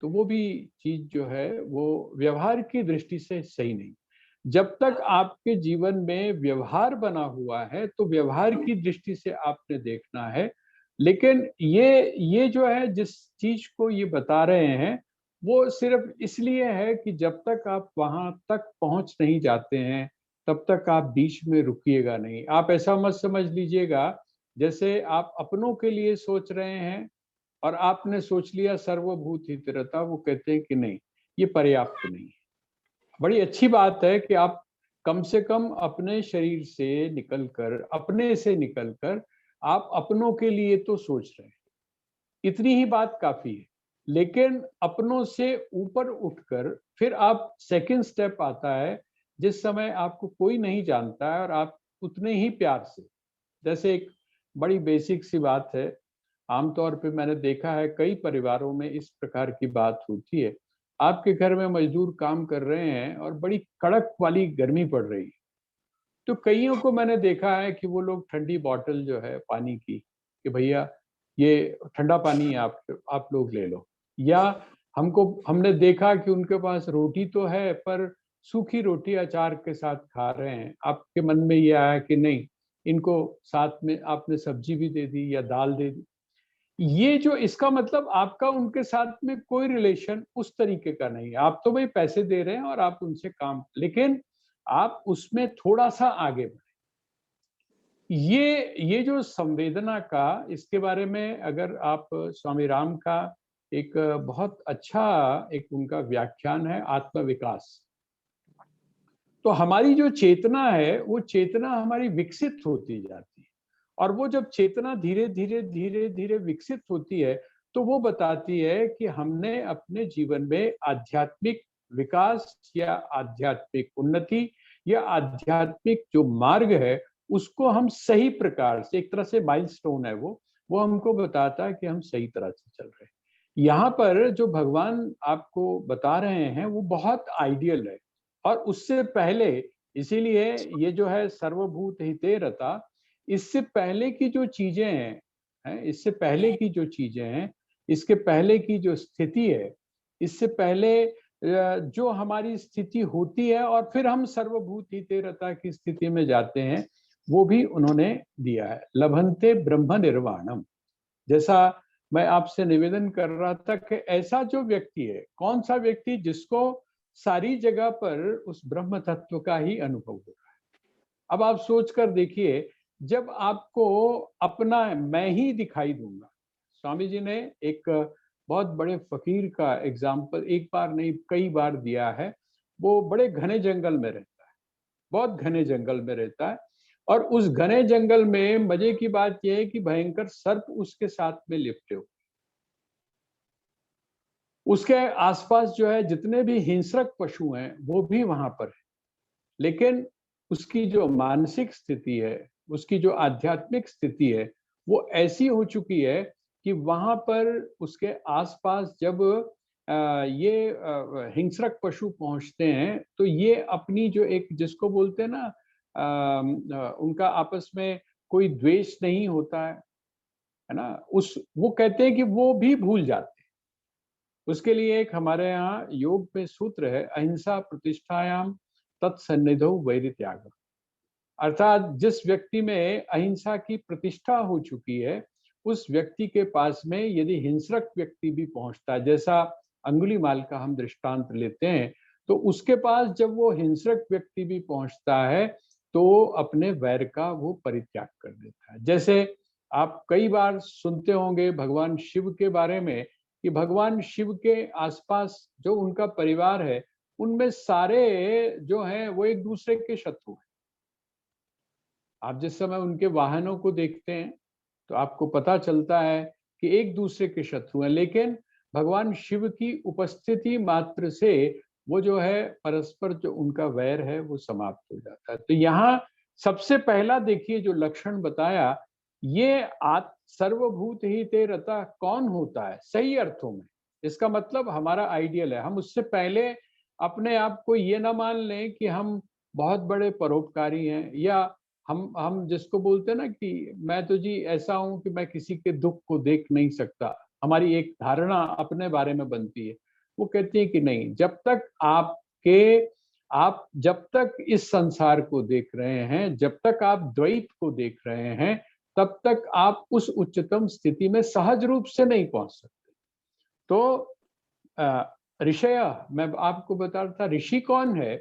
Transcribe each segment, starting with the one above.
तो वो भी चीज जो है वो व्यवहार की दृष्टि से सही नहीं। जब तक आपके जीवन में व्यवहार बना हुआ है तो व्यवहार की दृष्टि से आपने देखना है। लेकिन ये जो है जिस चीज को ये बता रहे हैं वो सिर्फ इसलिए है कि जब तक आप वहां तक पहुंच नहीं जाते हैं तब तक आप बीच में रुकिएगा नहीं। आप ऐसा मत समझ लीजिएगा जैसे आप अपनों के लिए सोच रहे हैं और आपने सोच लिया सर्वभूत हितरता, वो कहते हैं कि नहीं, ये पर्याप्त नहीं है। बड़ी अच्छी बात है कि आप कम से कम अपने शरीर से निकलकर, अपने से निकलकर आप अपनों के लिए तो सोच रहे हैं, इतनी ही बात काफी है। लेकिन अपनों से ऊपर उठकर फिर आप सेकंड स्टेप आता है जिस समय आपको कोई नहीं जानता है और आप उतने ही प्यार से, जैसे एक बड़ी बेसिक सी बात है, आमतौर पे मैंने देखा है कई परिवारों में इस प्रकार की बात होती है। आपके घर में मजदूर काम कर रहे हैं और बड़ी कड़क वाली गर्मी पड़ रही है, तो कईयों को मैंने देखा है कि वो लोग ठंडी बॉटल जो है पानी की, कि भैया ये ठंडा पानी है, आप लोग ले लो। या हमने देखा कि उनके पास रोटी तो है पर सूखी रोटी अचार के साथ खा रहे हैं। आपके मन में ये आया कि नहीं, इनको साथ में आपने सब्जी भी दे दी या दाल दे दी। ये जो इसका मतलब आपका उनके साथ में कोई रिलेशन उस तरीके का नहीं है। आप तो भाई पैसे दे रहे हैं और आप उनसे काम, लेकिन आप उसमें थोड़ा-सा आगे बढ़े। ये जो संवेदना का, इसके बारे में अगर आप स्वामी राम का एक बहुत अच्छा एक उनका व्याख्यान है आत्मविकास। तो हमारी जो चेतना है वो चेतना हमारी विकसित होती जाती है और वो जब चेतना धीरे धीरे धीरे धीरे विकसित होती है तो वो बताती है कि हमने अपने जीवन में आध्यात्मिक विकास या आध्यात्मिक उन्नति या आध्यात्मिक जो मार्ग है उसको हम सही प्रकार से, एक तरह से माइलस्टोन है वो हमको बताता है कि हम सही तरह से चल रहे हैं। यहाँ पर जो भगवान आपको बता रहे हैं वो बहुत आइडियल है और उससे पहले, इसीलिए ये जो है सर्वभूत हिते रता, इससे पहले की जो चीजें हैं, इससे पहले की जो चीजें हैं, इसके पहले की जो स्थिति है, इससे पहले जो हमारी स्थिति होती है और फिर हम सर्वभूत हिते रता की स्थिति में जाते हैं, वो भी उन्होंने दिया है। लभन्ते ब्रह्म निर्वाणम। जैसा मैं आपसे निवेदन कर रहा था कि ऐसा जो व्यक्ति है, कौन सा व्यक्ति जिसको सारी जगह पर उस ब्रह्म तत्व का ही अनुभव हो रहा है। अब आप सोच कर देखिए, जब आपको अपना मैं ही दिखाई दूंगा। स्वामी जी ने एक बहुत बड़े फकीर का एग्जाम्पल एक बार नहीं कई बार दिया है। वो बड़े घने जंगल में रहता है, बहुत घने जंगल में रहता है और उस घने जंगल में मजे की बात यह है कि भयंकर सर्प उसके साथ में लिपटे हो। उसके आसपास जो है जितने भी हिंसक पशु हैं वो भी वहां पर है, लेकिन उसकी जो मानसिक स्थिति है, उसकी जो आध्यात्मिक स्थिति है, वो ऐसी हो चुकी है कि वहां पर उसके आसपास जब ये हिंसक पशु पहुंचते हैं तो ये अपनी जो एक जिसको बोलते हैं ना, उनका आपस में कोई द्वेष नहीं होता है ना, उस वो कहते हैं कि वो भी भूल जाते हैं। उसके लिए एक हमारे यहाँ योग में सूत्र है, अहिंसा प्रतिष्ठायाम तत्सन्निधौ वैर त्याग। अर्थात जिस व्यक्ति में अहिंसा की प्रतिष्ठा हो चुकी है उस व्यक्ति के पास में यदि हिंसक व्यक्ति भी पहुंचता है, जैसा अंगुलीमाल का हम दृष्टांत लेते हैं, तो उसके पास जब वो हिंसक व्यक्ति भी पहुंचता है तो अपने वैर का वो परित्याग कर देता है। जैसे आप कई बार सुनते होंगे भगवान शिव के बारे में कि भगवान शिव के आसपास जो उनका परिवार है उनमें सारे जो हैं वो एक दूसरे के शत्रु हैं। आप जिस समय उनके वाहनों को देखते हैं तो आपको पता चलता है कि एक दूसरे के शत्रु हैं, लेकिन भगवान शिव की उपस्थिति मात्र से वो जो है परस्पर जो उनका वैर है वो समाप्त हो जाता है। तो यहाँ सबसे पहला देखिए जो लक्षण बताया, ये आत्म सर्वभूत ही ते रता कौन होता है सही अर्थों में, इसका मतलब हमारा आइडियल है। हम उससे पहले अपने आप को ये ना मान लें कि हम बहुत बड़े परोपकारी हैं, या हम जिसको बोलते हैं ना कि मैं तो जी ऐसा हूं कि मैं किसी के दुख को देख नहीं सकता, हमारी एक धारणा अपने बारे में बनती है। वो कहती हैं कि नहीं, आप जब तक इस संसार को देख रहे हैं, जब तक आप द्वैत को देख रहे हैं, तब तक आप उस उच्चतम स्थिति में सहज रूप से नहीं पहुंच सकते। तो ऋषय, मैं आपको बता रहा था ऋषि कौन है,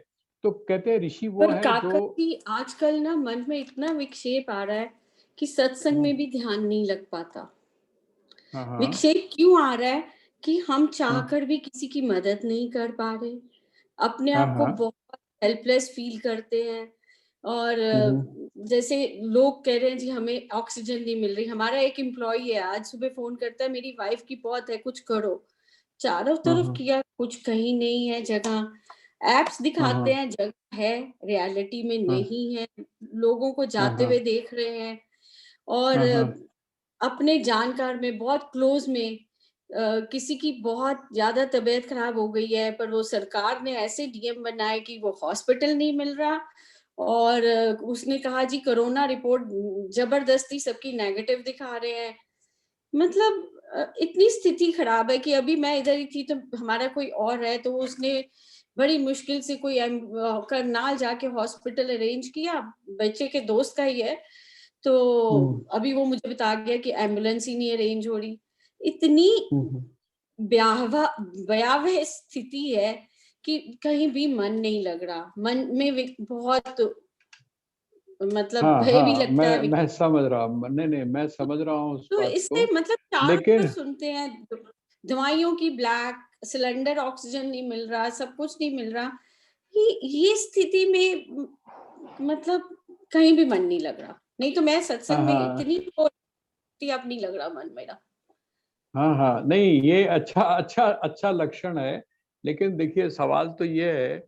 तो कहते हैं ऋषि वो पर है काका जो जी आजकल ना मन में इतना विक्षेप आ रहा है कि सत्संग में भी ध्यान नहीं लग पाता। हाँ हाँ विक्षेप क्यों आ रहा है कि हम हाँ चाहकर भी किसी की मदद नहीं कर पा रहे, अपने हाँ आप को हाँ, बहुत हेल्पलेस फील करते हैं। और हम्म, जैसे लोग कह रहे हैं जी हमें ऑक्सीजन नहीं मिल रही। हमारा एक एम्प्लॉई है, आज सुबह फोन करता है मेरी वाइफ की बहुत है, कुछ करो। चारों तरफ हाँ किया, कुछ कहीं नहीं है जगह। एप्स हाँ दिखाते हाँ हैं जगह है, रियलिटी में हाँ नहीं है। लोगों को हाँ जाते हाँ हुए देख रहे हैं। और हाँ हाँ अपने जानकार में बहुत क्लोज में किसी की बहुत ज्यादा तबीयत खराब हो गई है, पर वो सरकार ने ऐसे डीएम बनाए कि वो हॉस्पिटल नहीं मिल रहा। और उसने कहा जी कोरोना रिपोर्ट जबरदस्ती सबकी नेगेटिव दिखा रहे हैं। मतलब इतनी स्थिति खराब है कि अभी मैं इधर ही थी तो हमारा कोई और है, तो उसने बड़ी मुश्किल से कोई करनाल जाके हॉस्पिटल अरेंज किया, बच्चे के दोस्त का ही है। तो हम्म, अभी वो मुझे बता गया कि एम्बुलेंस ही नहीं अरेंज हो रही। इतनी हम्म, भयावह स्थिति है कि कहीं भी मन नहीं लग रहा। मन में बहुत मतलब हाँ भय भी हाँ, लगता है। मैं समझ रहा हूँ, नहीं नहीं, मैं समझ रहा हूँ उस तो बात इससे को। मतलब चारों लेकिन तरफ सुनते हैं, दवाइयों की ब्लैक, सिलेंडर ऑक्सीजन नहीं मिल रहा, सब कुछ नहीं मिल रहा। ये स्थिति में मतलब कहीं भी मन नहीं लग रहा। नहीं तो मैं हाँ सत्संग में हाँ इतनी अब नहीं लग रहा मन मेरा। हाँ हाँ, नहीं ये अच्छा अच्छा अच्छा लक्षण है। लेकिन देखिए, सवाल तो ये है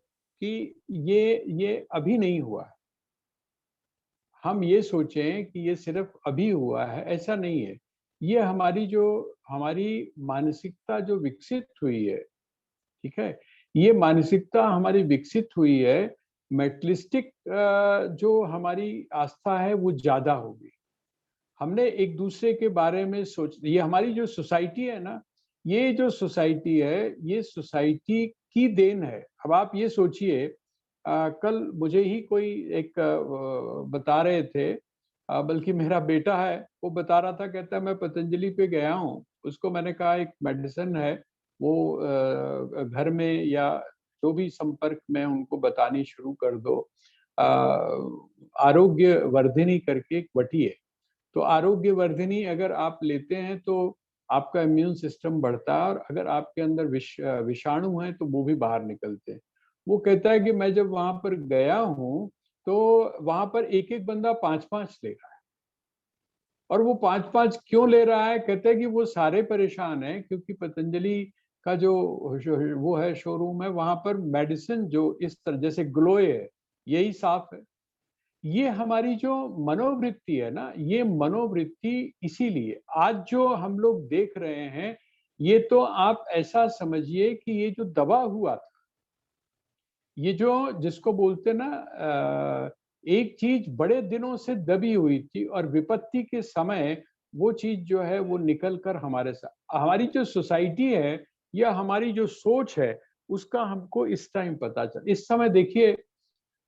कि ये अभी नहीं हुआ है। हम ये सोचें कि ये सिर्फ अभी हुआ है, ऐसा नहीं है। ये हमारी मानसिकता जो विकसित हुई है, ठीक है, ये मानसिकता हमारी विकसित हुई है। मेटलिस्टिक जो हमारी आस्था है वो ज्यादा होगी। हमने एक दूसरे के बारे में सोच, ये हमारी जो सोसाइटी है ना, ये जो सोसाइटी है, ये सोसाइटी की देन है। अब आप ये सोचिए, कल मुझे ही कोई एक बता रहे थे, बल्कि मेरा बेटा है, वो बता रहा था, कहता है मैं पतंजलि पे गया हूँ। उसको मैंने कहा एक मेडिसिन है, वो घर में या जो भी संपर्क में उनको बतानी शुरू कर दो। आरोग्य वर्धिनी करके एक वटी है, तो आरोग्य वर्धिनी अगर आप लेते हैं तो आपका इम्यून सिस्टम बढ़ता है, और अगर आपके अंदर विषाणु हैं तो वो भी बाहर निकलते हैं। वो कहता है कि मैं जब वहां पर गया हूँ, तो वहां पर एक एक बंदा 5-5 ले रहा है। और वो 5-5 क्यों ले रहा है, कहते हैं कि वो सारे परेशान हैं, क्योंकि पतंजलि का वो है शोरूम है, वहां पर मेडिसिन जो इस तरह जैसे ग्लोए है, यही साफ है। ये हमारी जो मनोवृत्ति है ना, ये मनोवृत्ति, इसीलिए आज जो हम लोग देख रहे हैं, ये तो आप ऐसा समझिए कि ये जो दबा हुआ था, ये जो जिसको बोलते ना, एक चीज बड़े दिनों से दबी हुई थी, और विपत्ति के समय वो चीज जो है वो निकल कर हमारे साथ, हमारी जो सोसाइटी है या हमारी जो सोच है, उसका हमको इस टाइम पता चल। इस समय देखिए,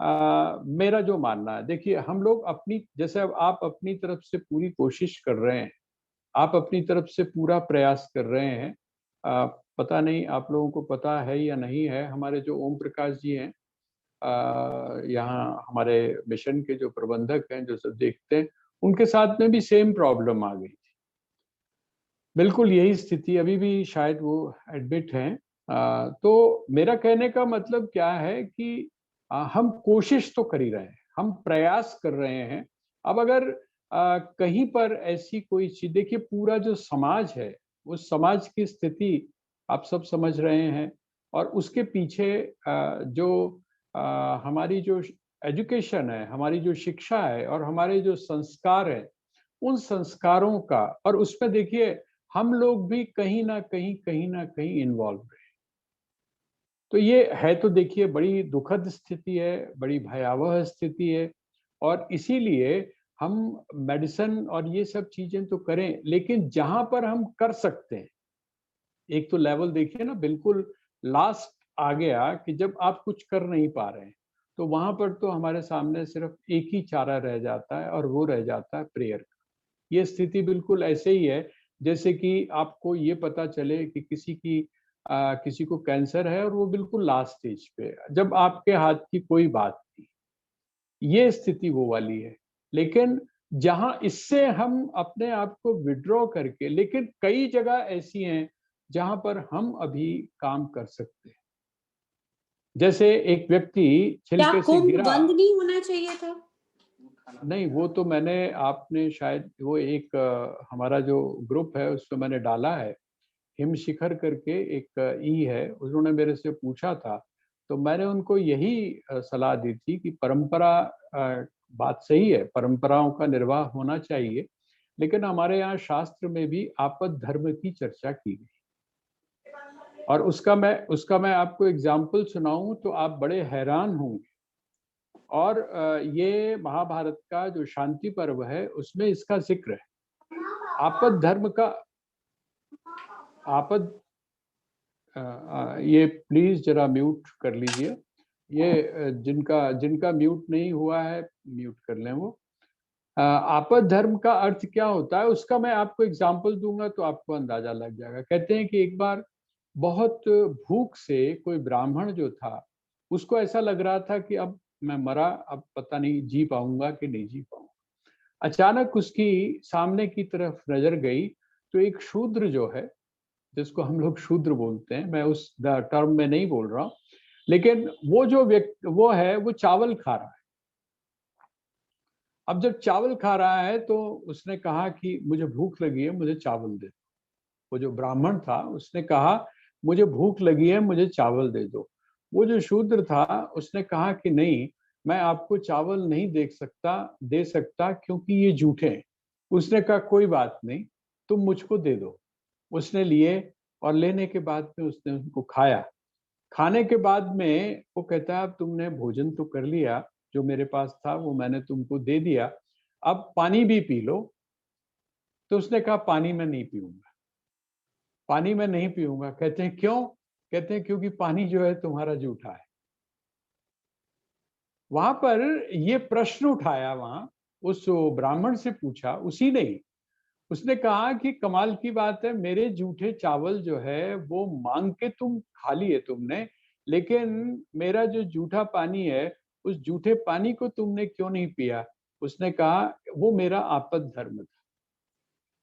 मेरा जो मानना है, देखिए हम लोग अपनी, जैसे अब आप अपनी तरफ से पूरी कोशिश कर रहे हैं, आप अपनी तरफ से पूरा प्रयास कर रहे हैं। पता नहीं आप लोगों को पता है या नहीं है, हमारे जो ओम प्रकाश जी हैं, यहाँ हमारे मिशन के जो प्रबंधक हैं, जो सब देखते हैं, उनके साथ में भी सेम प्रॉब्लम आ गई थी। बिल्कुल यही स्थिति, अभी भी शायद वो एडमिट हैं। तो मेरा कहने का मतलब क्या है कि हम कोशिश तो कर ही रहे हैं, हम प्रयास कर रहे हैं। अब अगर कहीं पर ऐसी कोई चीज, देखिए पूरा जो समाज है, उस समाज की स्थिति आप सब समझ रहे हैं। और उसके पीछे जो हमारी जो एजुकेशन है, हमारी जो शिक्षा है, और हमारे जो संस्कार है, उन संस्कारों का, और उसमें देखिए हम लोग भी कहीं ना कहीं इन्वॉल्व हैं। तो ये है, तो देखिए बड़ी दुखद स्थिति है, बड़ी भयावह स्थिति है। और इसीलिए हम मेडिसिन और ये सब चीजें तो करें, लेकिन जहां पर हम कर सकते हैं, एक तो लेवल देखिए ना, बिल्कुल लास्ट आ गया कि जब आप कुछ कर नहीं पा रहे हैं, तो वहां पर तो हमारे सामने सिर्फ एक ही चारा रह जाता है और वो रह जाता है प्रेयर का। ये स्थिति बिल्कुल ऐसे ही है जैसे कि आपको ये पता चले कि किसी को कैंसर है और वो बिल्कुल लास्ट स्टेज पे है, जब आपके हाथ की कोई बात नहीं। ये स्थिति वो वाली है। लेकिन जहां इससे हम अपने आप को विड्रॉ करके, लेकिन कई जगह ऐसी हैं जहां पर हम अभी काम कर सकते हैं। जैसे एक व्यक्ति क्या छिलके से कुंभ गिरा। बंद नहीं होना चाहिए था? नहीं, वो तो आपने शायद वो एक हमारा जो ग्रुप है उसमें मैंने डाला है। हिम शिखर करके एक ई है, उन्होंने मेरे से पूछा था, तो मैंने उनको यही सलाह दी थी कि परंपरा, बात सही है, परंपराओं का निर्वाह होना चाहिए, लेकिन हमारे यहाँ शास्त्र में भी आपद धर्म की चर्चा की गई। और उसका मैं आपको एग्जाम्पल सुनाऊं तो आप बड़े हैरान होंगे। और ये महाभारत का जो शांति पर्व है उसमें इसका जिक्र है। आपद धर्म का आपद ये प्लीज जरा म्यूट कर लीजिए। ये जिनका जिनका म्यूट नहीं हुआ है म्यूट कर लें वो। आपद धर्म का अर्थ क्या होता है उसका मैं आपको एग्जाम्पल दूंगा तो आपको अंदाजा लग जाएगा। कहते हैं कि एक बार बहुत भूख से कोई ब्राह्मण जो था, उसको ऐसा लग रहा था कि अब मैं मरा, अब पता नहीं जी पाऊंगा कि नहीं जी पाऊंगा। अचानक उसकी सामने की तरफ नजर गई तो एक शूद्र जो है, जिसको हम लोग शूद्र बोलते हैं, मैं उस टर्म में नहीं बोल रहा हूँ, लेकिन वो जो व्यक्ति वो है वो चावल खा रहा है। अब जब चावल खा रहा है तो उसने कहा कि मुझे भूख लगी है, मुझे चावल दे दो। वो जो ब्राह्मण था उसने कहा मुझे भूख लगी है, मुझे चावल दे दो। वो जो शूद्र था उसने कहा कि नहीं, मैं आपको चावल नहीं दे सकता क्योंकि ये झूठे हैं। उसने कहा कोई बात नहीं, तुम मुझको दे दो। उसने लिए और लेने के बाद में उसने उनको खाया। खाने के बाद में वो कहता है अब तुमने भोजन तो कर लिया, जो मेरे पास था वो मैंने तुमको दे दिया, अब पानी भी पी लो। तो उसने कहा पानी मैं नहीं पीऊंगा, पानी मैं नहीं पीऊंगा। कहते हैं क्यों? कहते हैं क्योंकि पानी जो है तुम्हारा जूठा है। वहां पर ये प्रश्न उठाया, वहां उस ब्राह्मण से पूछा, उसी ने ही उसने कहा कि कमाल की बात है, मेरे जूठे चावल जो है वो मांग के तुम खा लिए तुमने, लेकिन मेरा जो जूठा पानी है उस जूठे पानी को तुमने क्यों नहीं पिया? उसने कहा वो मेरा आपद धर्म था।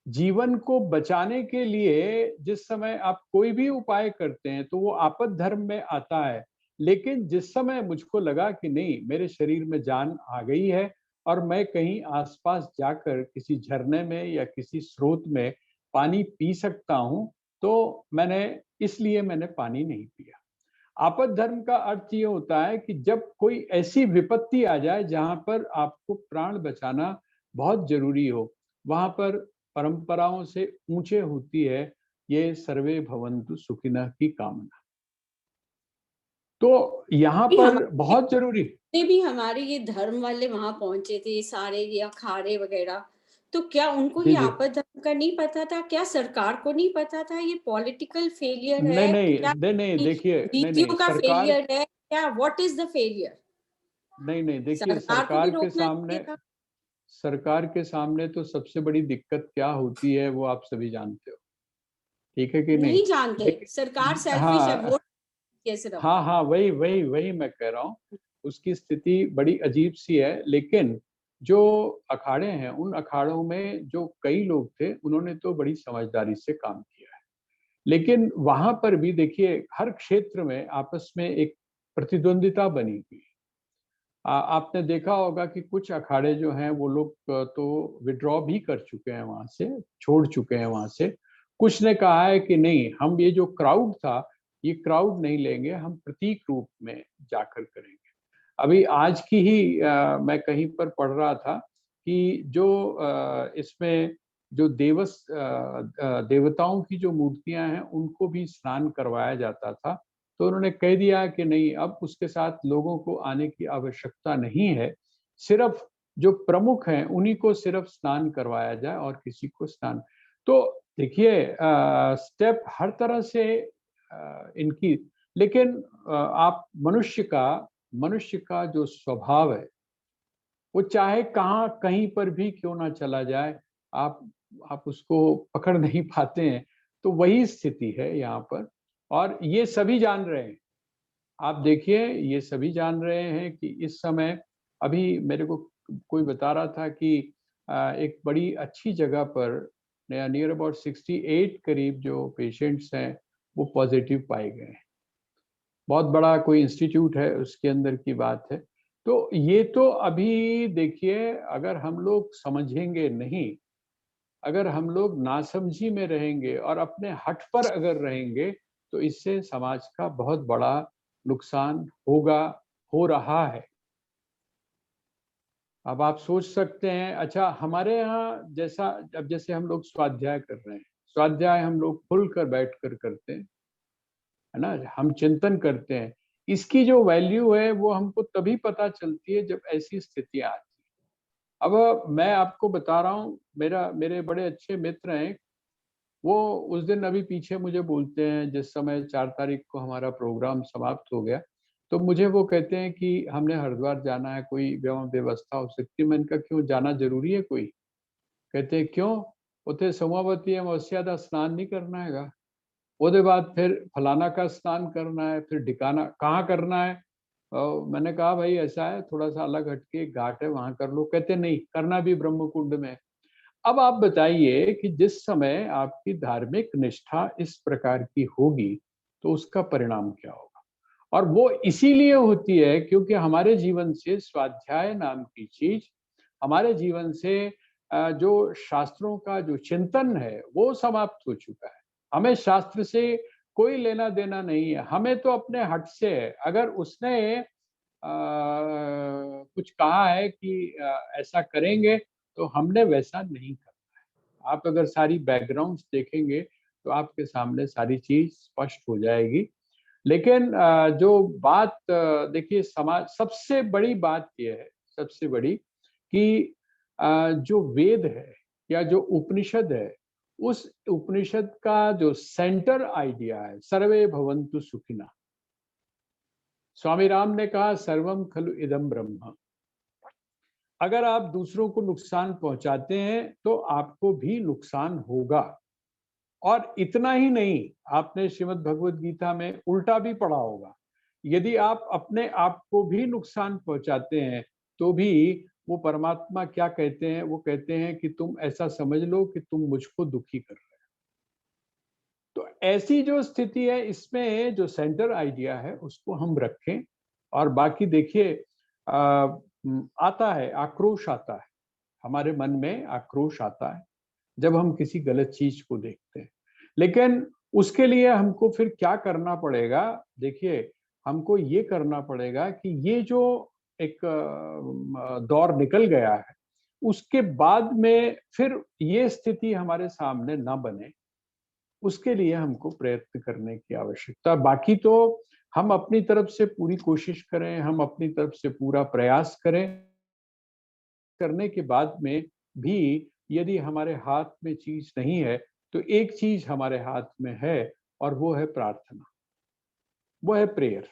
जीवन को बचाने के लिए जिस समय आप कोई भी उपाय करते हैं तो वो आपद धर्म में आता है। लेकिन जिस समय मुझको लगा कि नहीं, मेरे शरीर में जान आ गई है और मैं कहीं आसपास जाकर किसी झरने में या किसी स्रोत में पानी पी सकता हूं, तो मैंने पानी नहीं पिया। आपद धर्म का अर्थ ये होता है कि जब कोई ऐसी विपत्ति आ जाए जहां पर आपको प्राण बचाना बहुत जरूरी हो, वहां पर परंपराओं से ऊंचे होती है ये सर्वे भवन्तु सुखिनः की कामना। तो यहाँ भी पर हमारे बहुत जरूरी। भी हमारे ये धर्म वाले वहां पहुंचे थे सारे, ये अखाड़े वगैरह, तो क्या उनको जी ये जी। आपद धर्म का नहीं पता था? क्या सरकार को नहीं पता था ये पॉलिटिकल फेलियर नहीं है? नहीं क्या नहीं नहीं, देखिए, नहीं नहीं नीतियों का सरकार, फेलियर है? क्या, व्हाट इज द फेलियर? नहीं नहीं, देखिए सरकार को भी रोकना चाहिए था। सरकार के सामने तो सबसे बड़ी दिक्कत क्या होती है वो आप सभी जानते हो, ठीक है कि नहीं? नहीं जानते, सरकार देखिए, सेल्फिश है, हाँ वोट के सिर्फ। हाँ हाँ, वही वही वही मैं कह रहा हूँ। उसकी स्थिति बड़ी अजीब सी है। लेकिन जो अखाड़े हैं, उन अखाड़ों में जो कई लोग थे उन्होंने तो बड़ी समझदारी से काम किया है। लेकिन वहां पर भी देखिए हर क्षेत्र में आपस में एक प्रतिद्वंदिता बनी हुई है। आपने देखा होगा कि कुछ अखाड़े जो हैं वो लोग तो विड्रॉ भी कर चुके हैं वहां से, छोड़ चुके हैं वहां से। कुछ ने कहा है कि नहीं, हम ये जो क्राउड था ये क्राउड नहीं लेंगे, हम प्रतीक रूप में जाकर करेंगे। अभी आज की ही मैं कहीं पर पढ़ रहा था कि जो इसमें जो देवताओं की जो मूर्तियां हैं उनको भी स्नान करवाया जाता था, तो उन्होंने कह दिया कि नहीं, अब उसके साथ लोगों को आने की आवश्यकता नहीं है, सिर्फ जो प्रमुख हैं उन्हीं को सिर्फ स्नान करवाया जाए और किसी को स्नान। तो देखिए स्टेप हर तरह से इनकी लेकिन आप मनुष्य का जो स्वभाव है, वो चाहे कहाँ कहीं पर भी क्यों ना चला जाए, आप उसको पकड़ नहीं पाते हैं। तो वही स्थिति है यहाँ पर, और ये सभी जान रहे हैं। आप देखिए, ये सभी जान रहे हैं कि इस समय, अभी मेरे को कोई बता रहा था कि एक बड़ी अच्छी जगह पर नियर अबाउट 68 करीब जो पेशेंट्स हैं, वो पॉजिटिव पाए गए हैं। बहुत बड़ा कोई इंस्टीट्यूट है, उसके अंदर की बात है। तो ये तो अभी देखिए, अगर हम लोग समझेंगे नहीं, अगर हम लोग नासमझी में रहेंगे और अपने हठ पर अगर रहेंगे, तो इससे समाज का बहुत बड़ा नुकसान होगा, हो रहा है। अब आप सोच सकते हैं, अच्छा हमारे यहाँ जैसा, अब जैसे हम लोग स्वाध्याय कर रहे हैं, स्वाध्याय हम लोग खुलकर बैठकर करते हैं, है ना? हम चिंतन करते हैं। इसकी जो वैल्यू है वो हमको तभी पता चलती है जब ऐसी स्थितियाँ आती हैं। अब मैं आपको बता रहा हूँ, मेरे बड़े अच्छे मित्र हैं, वो उस दिन अभी पीछे मुझे बोलते हैं, जिस समय 4 तारीख को हमारा प्रोग्राम समाप्त हो गया, तो मुझे वो कहते हैं कि हमने हरिद्वार जाना है, कोई व्यवस्था हो सकती है? मैंने कहा क्यों, जाना ज़रूरी है कोई? कहते हैं क्यों? उत्थे सोमावती अमावस्या दा स्नान नहीं करना हैगा? ਉਹਦੇ बाद फिर फलाना का स्नान करना है, फिर ढिकाना कहाँ करना है? मैंने कहा भाई ऐसा है, थोड़ा सा अलग हटके एक घाट है, वहां कर लो। कहते नहीं, करना भी ब्रह्म कुंड में है। अब आप बताइए कि जिस समय आपकी धार्मिक निष्ठा इस प्रकार की होगी, तो उसका परिणाम क्या होगा? और वो इसीलिए होती है क्योंकि हमारे जीवन से स्वाध्याय नाम की चीज, हमारे जीवन से जो शास्त्रों का जो चिंतन है वो समाप्त हो चुका है। हमें शास्त्र से कोई लेना देना नहीं है, हमें तो अपने हट से है। अगर उसने कुछ कहा है कि ऐसा करेंगे, तो हमने वैसा नहीं करना है। आप अगर सारी बैकग्राउंड्स देखेंगे, तो आपके सामने सारी चीज स्पष्ट हो जाएगी। लेकिन जो बात देखिए, समाज सबसे बड़ी बात ये है, सबसे बड़ी, कि जो वेद है या जो उपनिषद है, उस उपनिषद का जो सेंटर आइडिया है, सर्वे भवन्तु सुखिनः। स्वामी राम ने कहा सर्वम खलु इदम ब्रह्म। अगर आप दूसरों को नुकसान पहुंचाते हैं, तो आपको भी नुकसान होगा। और इतना ही नहीं, आपने श्रीमद् भगवद गीता में उल्टा भी पढ़ा होगा। यदि आप अपने आप को भी नुकसान पहुंचाते हैं, तो भी वो परमात्मा क्या कहते हैं? वो कहते हैं कि तुम ऐसा समझ लो कि तुम मुझको दुखी कर रहे हो। तो ऐसी जो स्थिति है, इसमें जो सेंटर आइडिया है उसको हम रखें। और बाकी देखिए, आता है, आक्रोश आता है, हमारे मन में आक्रोश आता है जब हम किसी गलत चीज को देखते हैं। लेकिन उसके लिए हमको फिर क्या करना पड़ेगा? देखिए, हमको ये करना पड़ेगा कि ये जो एक दौर निकल गया है, उसके बाद में फिर ये स्थिति हमारे सामने ना बने, उसके लिए हमको प्रयत्न करने की आवश्यकता। बाकी तो हम अपनी तरफ से पूरी कोशिश करें, हम अपनी तरफ से पूरा प्रयास करें। करने के बाद में भी यदि हमारे हाथ में चीज नहीं है, तो एक चीज हमारे हाथ में है, और वो है प्रार्थना, वो है प्रेयर।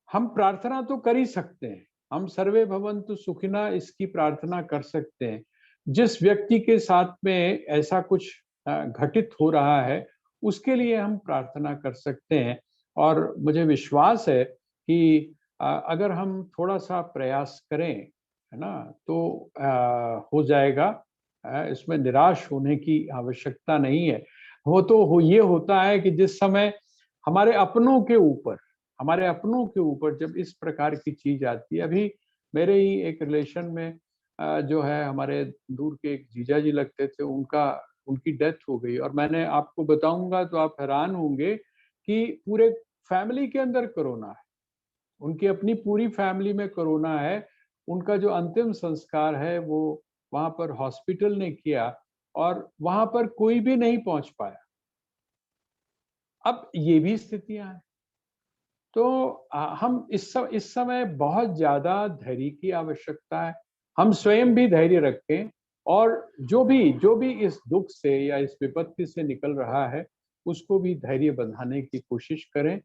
हम प्रार्थना तो कर ही सकते हैं, हम सर्वे भवन्तु सुखिनः इसकी प्रार्थना कर सकते हैं। जिस व्यक्ति के साथ में ऐसा कुछ घटित हो रहा है, उसके लिए हम प्रार्थना कर सकते हैं। और मुझे विश्वास है कि अगर हम थोड़ा सा प्रयास करें, है ना, तो हो जाएगा। इसमें निराश होने की आवश्यकता नहीं है। वो तो ये होता है कि जिस समय हमारे अपनों के ऊपर, हमारे अपनों के ऊपर जब इस प्रकार की चीज आती है। अभी मेरे ही एक रिलेशन में जो है, हमारे दूर के एक जीजा जी लगते थे, उनकी डेथ हो गई। और मैंने आपको बताऊंगा तो आप हैरान होंगे कि पूरे फैमिली के अंदर कोरोना है, उनकी अपनी पूरी फैमिली में कोरोना है। उनका जो अंतिम संस्कार है वो वहां पर हॉस्पिटल ने किया, और वहां पर कोई भी नहीं पहुंच पाया। अब ये भी स्थितियां हैं। तो हम इस समय बहुत ज्यादा धैर्य की आवश्यकता है। हम स्वयं भी धैर्य रखें, और जो भी इस दुख से या इस विपत्ति से निकल रहा है, उसको भी धैर्य बंधाने की कोशिश करें।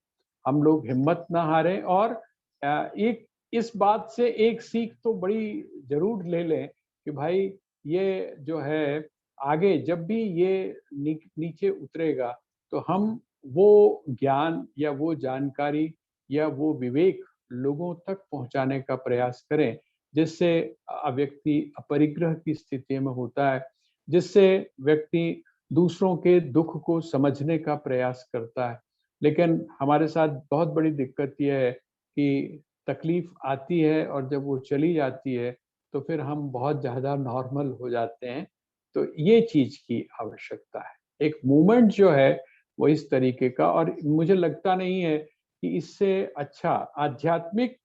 हम लोग हिम्मत ना हारें और एक इस बात से एक सीख तो बड़ी जरूर ले लें कि भाई ये जो है आगे जब भी ये नीचे उतरेगा तो हम वो ज्ञान या वो जानकारी या वो विवेक लोगों तक पहुंचाने का प्रयास करें, जिससे व्यक्ति अपरिग्रह की स्थिति में होता है, जिससे व्यक्ति दूसरों के दुख को समझने का प्रयास करता है। लेकिन हमारे साथ बहुत बड़ी दिक्कत यह है कि तकलीफ आती है और जब वो चली जाती है तो फिर हम बहुत ज़्यादा नॉर्मल हो जाते हैं। तो ये चीज़ की आवश्यकता है। एक मूवमेंट जो है वो इस तरीके का, और मुझे लगता नहीं है कि इससे अच्छा आध्यात्मिक,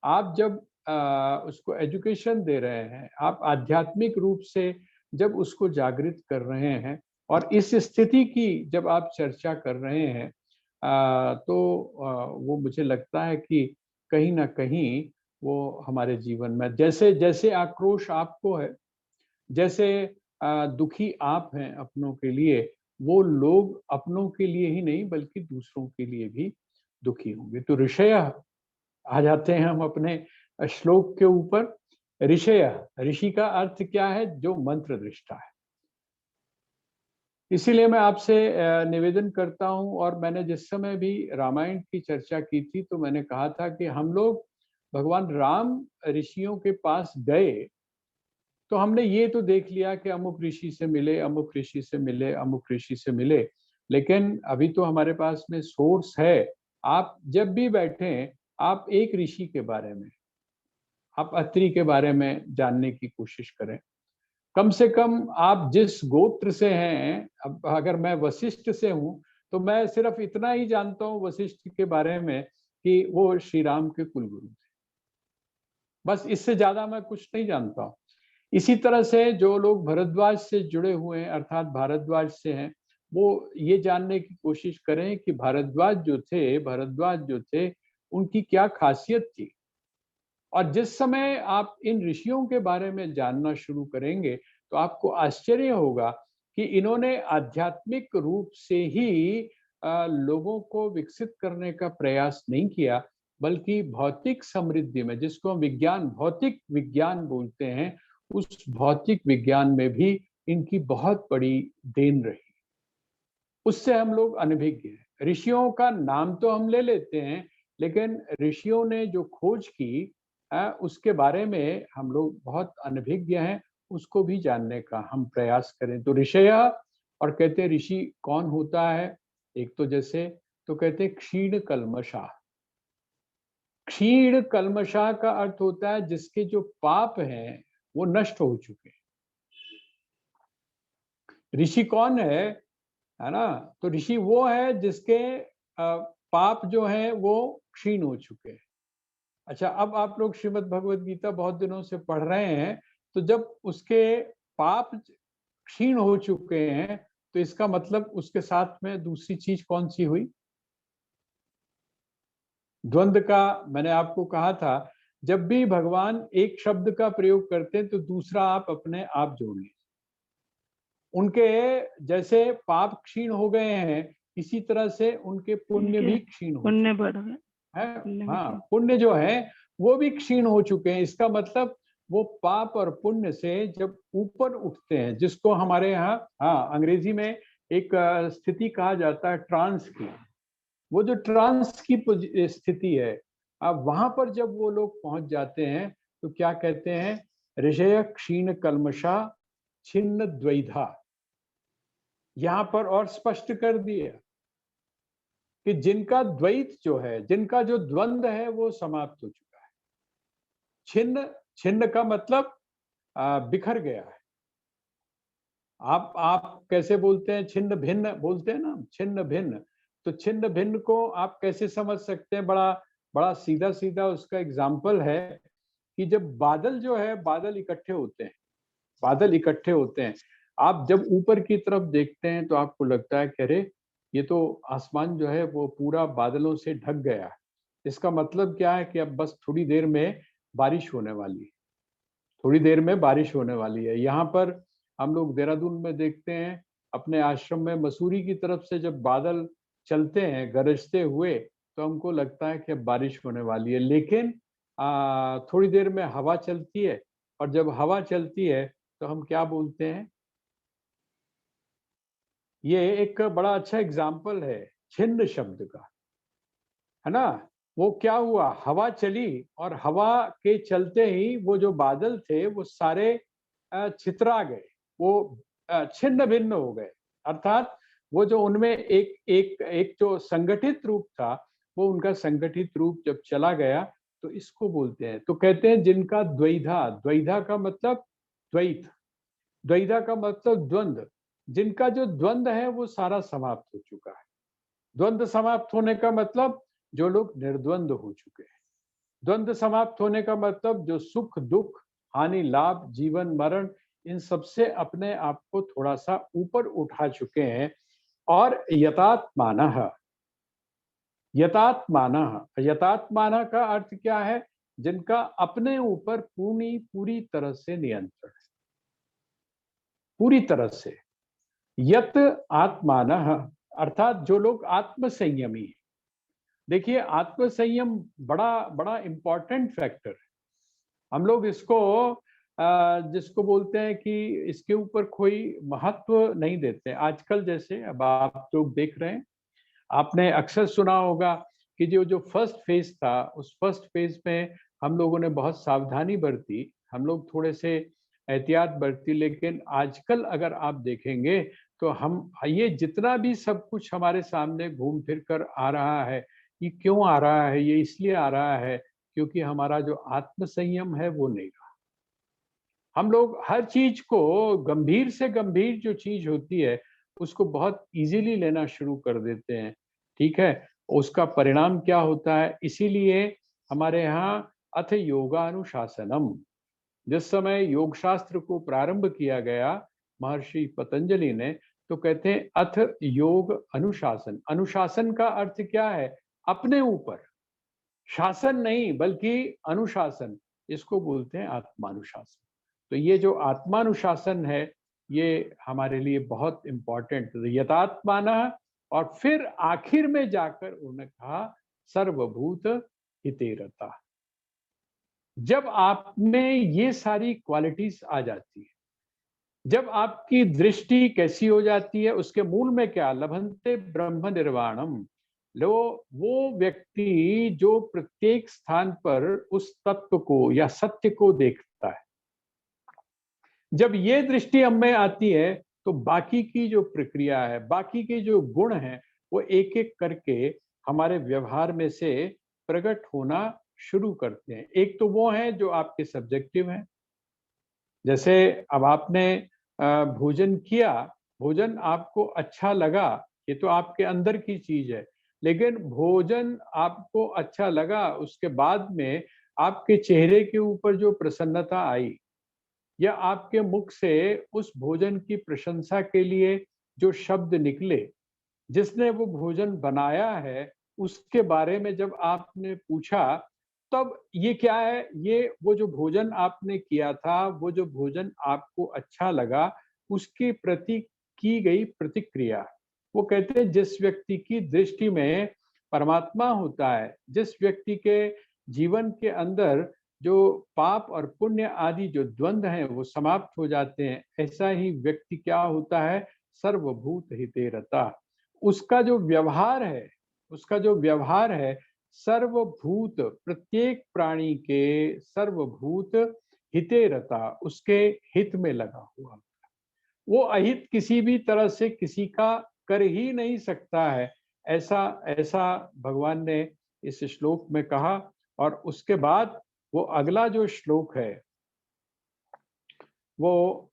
आप जब उसको एजुकेशन दे रहे हैं, आप आध्यात्मिक रूप से जब उसको जागृत कर रहे हैं और इस स्थिति की जब आप चर्चा कर रहे हैं, तो वो मुझे लगता है कि कहीं न कहीं वो हमारे जीवन में जैसे जैसे आक्रोश आपको है, जैसे दुखी आप हैं अपनों के लिए, वो लोग अपनों के लिए ही नहीं बल्कि दूसरों के लिए भी दुखी होंगे। तो ऋषयः आ जाते हैं हम अपने श्लोक के ऊपर। ऋषयः, ऋषि का अर्थ क्या है? जो मंत्र दृष्टा है। इसीलिए मैं आपसे निवेदन करता हूँ, और मैंने जिस समय भी रामायण की चर्चा की थी तो मैंने कहा था कि हम लोग भगवान राम ऋषियों के पास गए तो हमने ये तो देख लिया कि अमुक ऋषि से मिले, अमुक ऋषि से मिले, अमुक ऋषि से मिले, लेकिन अभी तो हमारे पास में सोर्स है। आप जब भी बैठें, आप एक ऋषि के बारे में, आप अत्रि के बारे में जानने की कोशिश करें। कम से कम आप जिस गोत्र से हैं, अब अगर मैं वशिष्ठ से हूँ तो मैं सिर्फ इतना ही जानता हूँ वशिष्ठ के बारे में कि वो श्री राम के कुलगुरु थे। बस इससे ज्यादा मैं कुछ नहीं जानता हूँ। इसी तरह से जो लोग भरद्वाज से जुड़े हुए हैं, अर्थात भारद्वाज से हैं, वो ये जानने की कोशिश करें कि भरद्वाज जो थे उनकी क्या खासियत थी। और जिस समय आप इन ऋषियों के बारे में जानना शुरू करेंगे तो आपको आश्चर्य होगा कि इन्होंने आध्यात्मिक रूप से ही लोगों को विकसित करने का प्रयास नहीं किया, बल्कि भौतिक समृद्धि में, जिसको हम विज्ञान, भौतिक विज्ञान बोलते हैं, उस भौतिक विज्ञान में भी इनकी बहुत बड़ी देन रही। उससे हम लोग अनभिज्ञ हैं। ऋषियों का नाम तो हम ले लेते हैं, लेकिन ऋषियों ने जो खोज की उसके बारे में हम लोग बहुत अनभिज्ञ हैं। उसको भी जानने का हम प्रयास करें। तो ऋषयः, और कहते हैं ऋषि कौन होता है? एक तो जैसे तो कहते हैं क्षीण कल्मषा। क्षीण कल्मषा का अर्थ होता है जिसके जो पाप हैं वो नष्ट हो चुके हैं। ऋषि कौन है ना? तो ऋषि वो है जिसके पाप जो है वो क्षीण हो चुके हैं। अच्छा, अब आप लोग श्रीमद् भगवद गीता बहुत दिनों से पढ़ रहे हैं, तो जब उसके पाप क्षीण हो चुके हैं तो इसका मतलब उसके साथ में दूसरी चीज कौन सी हुई? द्वंद का मैंने आपको कहा था, जब भी भगवान एक शब्द का प्रयोग करते हैं तो दूसरा आप अपने आप जोड़ लीजिए। उनके जैसे पाप क्षीण हो गए हैं, इसी तरह से उनके पुण्य भी क्षीण हो पुण्य बढ़ गए हैं। हाँ, पुण्य जो है वो भी क्षीण हो चुके हैं। इसका मतलब वो पाप और पुण्य से जब ऊपर उठते हैं, जिसको हमारे यहाँ अंग्रेजी में एक स्थिति कहा जाता है ट्रांस की, वो जो ट्रांस की स्थिति है, अब वहां पर जब वो लोग पहुंच जाते हैं तो क्या कहते हैं? ऋषय क्षीण कल्मषा छिन्न द्वैधा। यहाँ पर और स्पष्ट कर दिया कि जिनका द्वैत जो है, जिनका जो द्वंद है वो समाप्त हो चुका है। छिन्न, छिन्न का मतलब बिखर गया है। आप कैसे बोलते हैं? छिन्न भिन्न बोलते हैं ना, छिन्न भिन्न। तो छिन्न भिन्न को आप कैसे समझ सकते हैं? बड़ा बड़ा सीधा सीधा उसका एग्जाम्पल है कि जब बादल जो है, बादल इकट्ठे होते हैं, बादल इकट्ठे होते हैं, आप जब ऊपर की तरफ देखते हैं तो आपको लगता है कि अरे ये तो आसमान जो है वो पूरा बादलों से ढक गया है। इसका मतलब क्या है कि अब बस थोड़ी देर में बारिश होने वाली है, थोड़ी देर में बारिश होने वाली है। यहाँ पर हम लोग देहरादून में देखते हैं अपने आश्रम में मसूरी की तरफ से जब बादल चलते हैं गरजते हुए, तो हमको लगता है कि अब बारिश होने वाली है, लेकिन थोड़ी देर में हवा चलती है, और जब हवा चलती है तो हम क्या बोलते हैं? ये एक बड़ा अच्छा एग्जाम्पल है छिन्न शब्द का, है ना? वो क्या हुआ, हवा चली और हवा के चलते ही वो जो बादल थे वो सारे छितरा गए, वो छिन्न भिन्न हो गए। अर्थात वो जो उनमें एक एक एक जो संगठित रूप था, वो उनका संगठित रूप जब चला गया, तो इसको बोलते हैं। तो कहते हैं जिनका द्वैधा, द्वैधा का मतलब द्वैत, द्वैधा का मतलब द्वंद्व, जिनका जो द्वंद्व है वो सारा समाप्त हो चुका है। द्वंद्व समाप्त होने का मतलब जो लोग निर्द्वंद हो चुके हैं। द्वंद्व समाप्त होने का मतलब जो सुख दुख, हानि लाभ, जीवन मरण, इन सबसे अपने आप को थोड़ा सा ऊपर उठा चुके हैं। और यतात्मानः, यतात्मानः, यतात्मानः का अर्थ क्या है? जिनका अपने ऊपर पूरी तरह से नियंत्रण है, पूरी तरह से। यत आत्मानः अर्थात जो लोग आत्म संयमी हैं। देखिए, आत्म संयम बड़ा बड़ा इंपॉर्टेंट फैक्टर है। हम लोग इसको जिसको बोलते हैं कि इसके ऊपर कोई महत्व नहीं देते आजकल। जैसे अब आप लोग देख रहे हैं, आपने अक्सर सुना होगा कि जो जो फर्स्ट फेज था, उस फर्स्ट फेज में हम लोगों ने बहुत सावधानी बरती, हम लोग थोड़े से एहतियात बरती। लेकिन आजकल अगर आप देखेंगे तो हम ये जितना भी सब कुछ हमारे सामने घूम फिर कर आ रहा है, ये क्यों आ रहा है? ये इसलिए आ रहा है क्योंकि हमारा जो आत्म संयम है वो नहीं रहा। हम लोग हर चीज को, गंभीर से गंभीर जो चीज होती है उसको बहुत इजीली लेना शुरू कर देते हैं। ठीक है, उसका परिणाम क्या होता है? इसीलिए हमारे यहाँ अथ योगानुशासनम, जिस समय योग शास्त्र को प्रारंभ किया गया महर्षि पतंजलि ने, तो कहते हैं अथ योग अनुशासन। अनुशासन का अर्थ क्या है? अपने ऊपर, शासन नहीं बल्कि अनुशासन, इसको बोलते हैं आत्मानुशासन। तो ये जो आत्मानुशासन है, ये हमारे लिए बहुत इंपॉर्टेंट यथात्मानः। और फिर आखिर में जाकर उन्होंने कहा सर्वभूत हितेरता। जब आप में ये सारी क्वालिटीज आ जाती है, जब आपकी दृष्टि कैसी हो जाती है, उसके मूल में क्या, लभंते ब्रह्म निर्वाणम। लो, वो व्यक्ति जो प्रत्येक स्थान पर उस तत्व को या सत्य को देखता है, जब ये दृष्टि हम में आती है, तो बाकी की जो प्रक्रिया है, बाकी के जो गुण हैं, वो एक एक करके हमारे व्यवहार में से प्रकट होना शुरू करते हैं। एक तो वो है जो आपके सब्जेक्टिव हैं। जैसे अब आपने भोजन किया, भोजन आपको अच्छा लगा, ये तो आपके अंदर की चीज है। लेकिन भोजन आपको अच्छा लगा, उसके बाद में आपके चेहरे के ऊपर जो प्रसन्नता आई, या आपके मुख से उस भोजन की प्रशंसा के लिए जो शब्द निकले, जिसने वो भोजन बनाया है उसके बारे में जब आपने पूछा, तब ये क्या है? ये वो जो भोजन आपने किया था, वो जो भोजन आपको अच्छा लगा, उसके प्रति की गई प्रतिक्रिया। वो कहते हैं जिस व्यक्ति की दृष्टि में परमात्मा होता है, जिस व्यक्ति के जीवन के अंदर जो पाप और पुण्य आदि जो द्वंद्व हैं वो समाप्त हो जाते हैं, ऐसा ही व्यक्ति क्या होता है? सर्वभूत हिते रता। उसका जो व्यवहार है, उसका जो व्यवहार है सर्वभूत, प्रत्येक प्राणी के सर्वभूत हिते रता, उसके हित में लगा हुआ। वो अहित किसी भी तरह से किसी का कर ही नहीं सकता है, ऐसा ऐसा भगवान ने इस श्लोक में कहा। और उसके बाद वो अगला जो श्लोक है, वो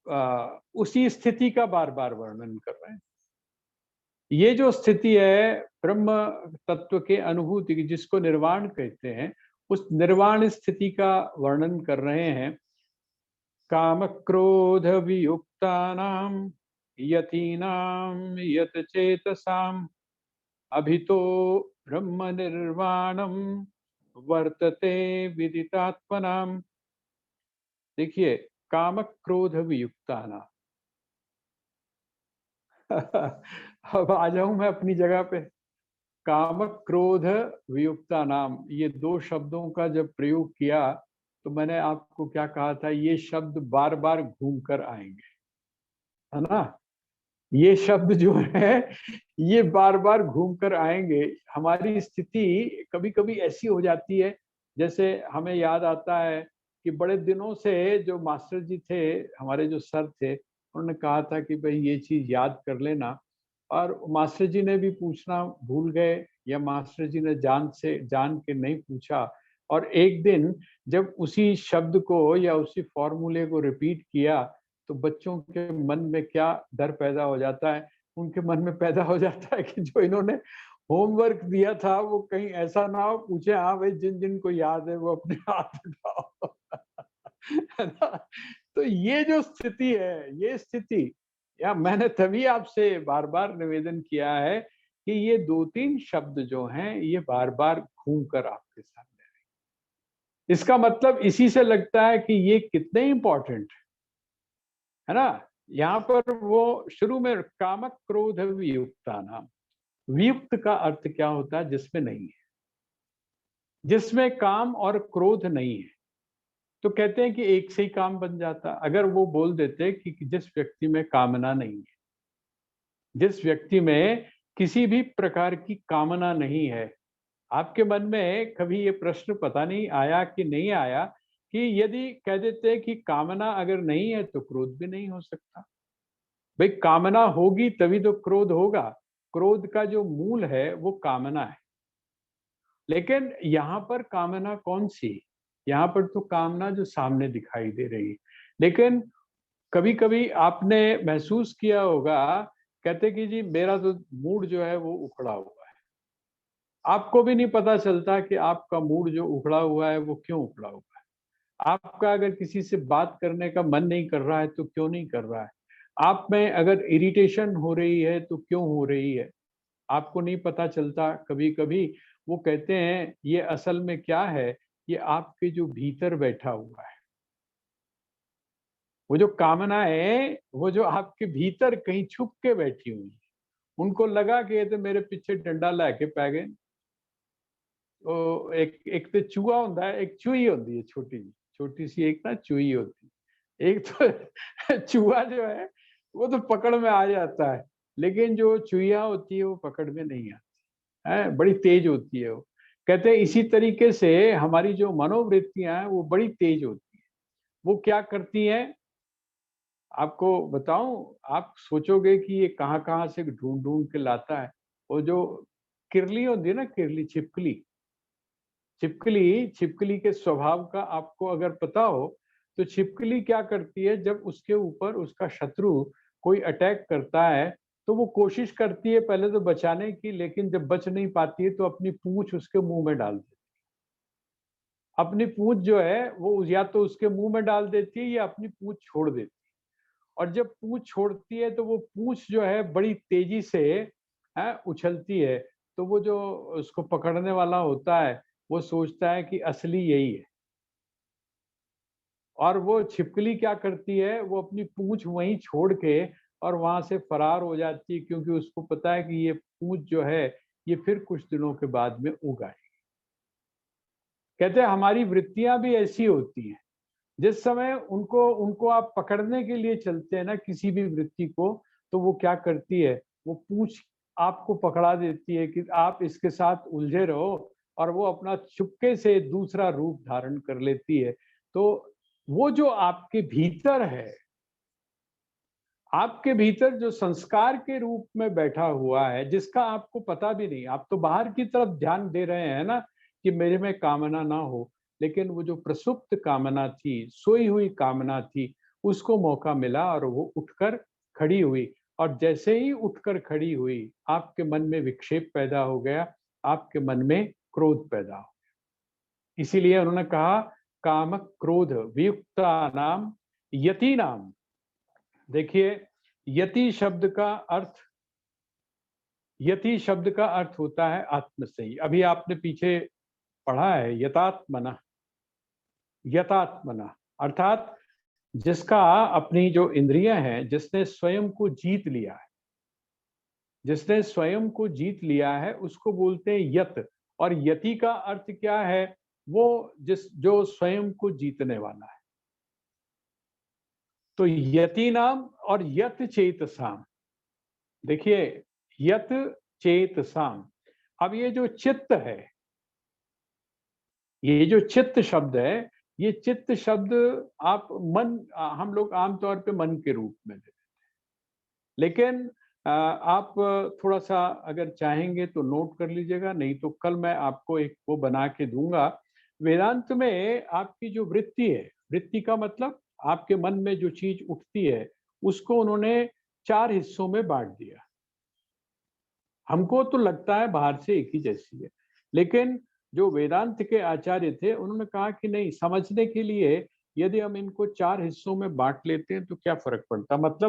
उसी स्थिति का बार बार वर्णन कर रहे हैं। ये जो स्थिति है ब्रह्म तत्व के अनुभूति की, जिसको निर्वाण कहते हैं, उस निर्वाण स्थिति का वर्णन कर रहे हैं। काम क्रोध वियुक्तानाम यतीनाम यत चेतसाम अभितो ब्रह्म निर्वाणम वर्तते विदितात्मनाम। देखिए, काम क्रोध वियुक्तानाम, अब आ जाऊं मैं अपनी जगह पे। काम क्रोध वियुक्ता नाम, ये दो शब्दों का जब प्रयोग किया तो मैंने आपको क्या कहा था, ये शब्द बार बार घूम कर आएंगे, है ना। ये शब्द जो है ये बार बार घूम कर आएंगे। हमारी स्थिति कभी कभी ऐसी हो जाती है, जैसे हमें याद आता है कि बड़े दिनों से जो मास्टर जी थे, हमारे जो सर थे, उन्होंने कहा था कि भाई ये चीज याद कर लेना, और मास्टर जी ने भी पूछना भूल गए, या मास्टर जी ने जान के नहीं पूछा। और एक दिन जब उसी शब्द को या उसी फॉर्मूले को रिपीट किया, तो बच्चों के मन में क्या डर पैदा हो जाता है, उनके मन में पैदा हो जाता है कि जो इन्होंने होमवर्क दिया था वो कहीं ऐसा ना हो, पूछे हाँ भाई जिन जिन को याद है वो अपने हाथ उठाओ। है ना? तो ये जो स्थिति है, ये स्थिति, या मैंने तभी आपसे बार बार निवेदन किया है कि ये दो तीन शब्द जो हैं ये बार बार घूम कर आपके सामने आए। इसका मतलब इसी से लगता है कि ये कितने इंपॉर्टेंट है ना। यहाँ पर वो शुरू में कामक क्रोध वियुक्ता नाम, वियुक्त का अर्थ क्या होता है, जिसमें नहीं है, जिसमें काम और क्रोध नहीं है। तो कहते हैं कि एक से ही काम बन जाता अगर वो बोल देते कि जिस व्यक्ति में कामना नहीं है, जिस व्यक्ति में किसी भी प्रकार की कामना नहीं है। आपके मन में कभी ये प्रश्न पता नहीं आया कि नहीं आया कि यदि कह देते कि कामना अगर नहीं है तो क्रोध भी नहीं हो सकता। भाई कामना होगी तभी तो क्रोध होगा। क्रोध का जो मूल है वो कामना है। लेकिन यहाँ पर कामना कौन सी, यहाँ पर तो कामना जो सामने दिखाई दे रही है। लेकिन कभी कभी आपने महसूस किया होगा, कहते कि जी मेरा तो मूड जो है वो उखड़ा हुआ है। आपको भी नहीं पता चलता कि आपका मूड जो उखड़ा हुआ है वो क्यों उखड़ा हुआ है। आपका अगर किसी से बात करने का मन नहीं कर रहा है तो क्यों नहीं कर रहा है। आप में अगर इरिटेशन हो रही है तो क्यों हो रही है, आपको नहीं पता चलता। कभी कभी वो कहते हैं ये असल में क्या है, ये आपके जो भीतर बैठा हुआ है, वो जो कामना है वो जो आपके भीतर कहीं छुप के बैठी हुई है। उनको लगा कि ये तो मेरे पीछे डंडा लेके पै गए। तो एक तो चूहा होता है, एक चूही होती है, छोटी सी एक ना चूही होती है। एक तो चूहा जो है वो तो पकड़ में आ जाता है, लेकिन जो चूहिया होती है वो पकड़ में नहीं आती है, बड़ी तेज होती है वो। कहते हैं इसी तरीके से हमारी जो मनोवृत्तियां हैं वो बड़ी तेज होती है। वो क्या करती हैं, आपको बताऊं, आप सोचोगे कि ये कहाँ कहाँ से ढूंढ ढूंढ के लाता है। वो जो किरली होती है ना, किरली, छिपकली, छिपकली छिपकली के स्वभाव का आपको अगर पता हो, तो छिपकली क्या करती है, जब उसके ऊपर उसका शत्रु कोई अटैक करता है तो वो कोशिश करती है पहले तो बचाने की, लेकिन जब बच नहीं पाती है तो अपनी पूंछ उसके मुंह में डाल देती है। अपनी पूंछ जो है वो या तो उसके मुंह में डाल देती है या अपनी पूंछ छोड़ देती है। और जब पूंछ छोड़ती है तो वो पूंछ जो है बड़ी तेजी से उछलती है। तो वो जो उसको पकड़ने वाला होता है वो सोचता है कि असली यही है। और वो छिपकली क्या करती है, वो अपनी पूंछ वहीं छोड़ के और वहां से फरार हो जाती है, क्योंकि उसको पता है कि ये पूंछ जो है ये फिर कुछ दिनों के बाद में उग आएगी। कहते हैं हमारी वृत्तियां भी ऐसी होती हैं। जिस समय उनको उनको आप पकड़ने के लिए चलते हैं ना किसी भी वृत्ति को, तो वो क्या करती है, वो पूंछ आपको पकड़ा देती है कि आप इसके साथ उलझे रहो, और वो अपना चुपके से दूसरा रूप धारण कर लेती है। तो वो जो आपके भीतर है, आपके भीतर जो संस्कार के रूप में बैठा हुआ है, जिसका आपको पता भी नहीं, आप तो बाहर की तरफ ध्यान दे रहे हैं ना कि मेरे में कामना ना हो, लेकिन वो जो प्रसुप्त कामना थी, सोई हुई कामना थी, उसको मौका मिला और वो उठकर खड़ी हुई। और जैसे ही उठकर खड़ी हुई, आपके मन में विक्षेप पैदा हो गया, आपके मन में क्रोध पैदा हो। इसीलिए उन्होंने कहा काम क्रोध वियुक्ता नाम यति नाम। देखिए, यति शब्द का अर्थ, यति शब्द का अर्थ होता है आत्मसही। अभी आपने पीछे पढ़ा है यतात्मना, यतात्मना अर्थात जिसका अपनी जो इंद्रियां हैं, जिसने स्वयं को जीत लिया है, जिसने स्वयं को जीत लिया है उसको बोलते हैं यत। और यति का अर्थ क्या है? वो जो स्वयं को जीतने वाला है। तो यति नाम और यत चेतसाम। देखिए, यत चेतसाम। अब ये जो चित्त है, ये जो चित्त शब्द है, ये चित्त शब्द आप मन, हम लोग आमतौर पे मन के रूप में लेते हैं, लेकिन आप थोड़ा सा अगर चाहेंगे तो नोट कर लीजिएगा, नहीं तो कल मैं आपको एक वो बना के दूंगा। वेदांत में आपकी जो वृत्ति है, वृत्ति का मतलब आपके मन में जो चीज उठती है, उसको उन्होंने 4 हिस्सों में बांट दिया। हमको तो लगता है बाहर से एक ही जैसी है, लेकिन जो वेदांत के आचार्य थे उन्होंने कहा कि नहीं, समझने के लिए यदि हम इनको 4 हिस्सों में बांट लेते हैं तो क्या फर्क पड़ता, मतलब